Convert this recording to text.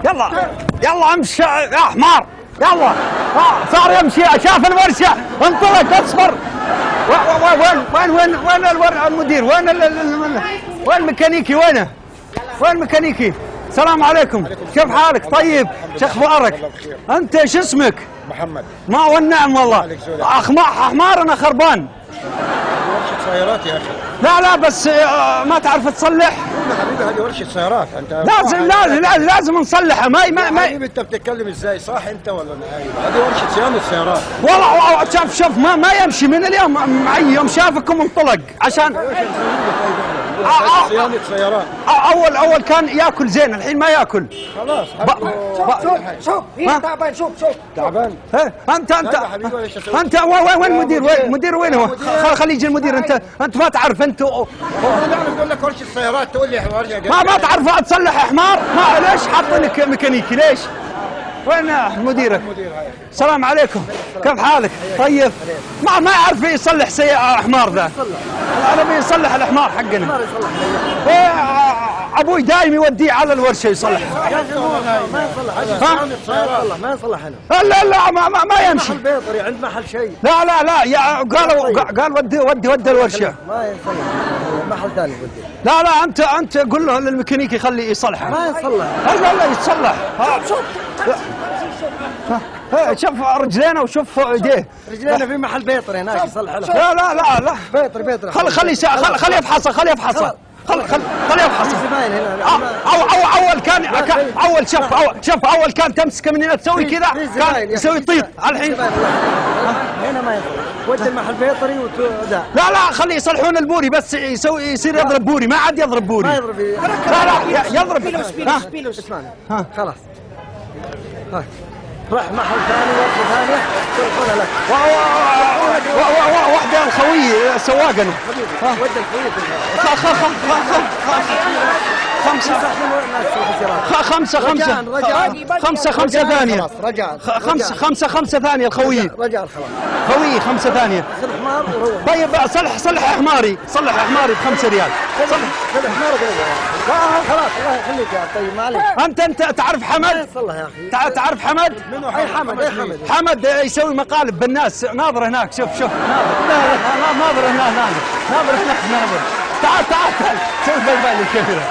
يلا يلا امشي يا حمار، يلا صار يمشي، شاف الورشه انطلق اصبر. وين المدير؟ وين الميكانيكي؟ وين الميكانيكي؟ السلام عليكم، كيف حالك؟ طيب، شو اخبارك؟ انت شو اسمك؟ محمد. ما والنعم والله. حمار انا خربان. ورشة سيارات يا اخي. لا بس ما تعرف تصلح؟ يا حبيبي هذه ورشة سيارات، انت لازم نصلحها. ما حبيبي انت بتتكلم ازاي؟ صح انت ولا نايم؟ هذه ورشة صيانة سيارات. والله شوف ما يمشي من اليوم معي، يوم شافكم انطلق عشان صيانة سيارات. اول كان ياكل زين، الحين ما ياكل. خلاص شوف هي تعبان. شوف تعبان. انت وين المدير؟ وين هو؟ خليه يجي المدير. انت ما تعرف انت نقول لك ورشة سيارات تقول لي ما تعرف تصلح حمار؟ ما ليش حاطينك ميكانيكي ليش؟ وين مديرك؟ السلام عليكم، كيف حالك؟ طيب، ما يعرف يصلح حمار ذا. انا بيصلح الحمار حقنا. ابوي دايم يوديه على الورشه يصلح. ما يصلح ما يصلح هنا. لا ما يمشي. محل بيطري عند محل شيء. لا قال ودي الورشه. ما يصلح محل ثاني ودي. لا انت قول له للميكانيكي يخليه يصلحها. ما يصلح. لا يتصلح. شوف رجلينا وشوف ايديه. رجلينا في محل بيطري هناك يصلح له. لا بيطري خليه يفحصها. خليه يفحصها. اول كان تمسكه من هنا تسوي كذا، كان يسوي طيط. الحين هنا ما يصلح. ودي المحل بيطري ودا. لا خليه يصلحون البوري بس يصير يضرب بوري. ما عاد يضرب بوري. ما يضرب. لا يضرب. بيلوس اسمعني. خلاص روح محل ثاني ورشة ثانية تدخلها لك. واحدة الخوي سواقنا. ود الخوي. خمسة ثانية. رجع. خمسة ثانية الخوي. رجع خلاص. خوي 5 ثانية. حمار وروح. طيب صلح حماري. ب5 ريال. صلح حمارك. خلاص الله يخليك يا طيب ما عليك. انت تعرف حمد؟ صلح يا اخي. تعرف حمد؟ منو حمد؟ حمد يسوي مقالب بالناس. ناظر هناك. شوف ناظر هناك. تعال سوي بالي الكاميرا.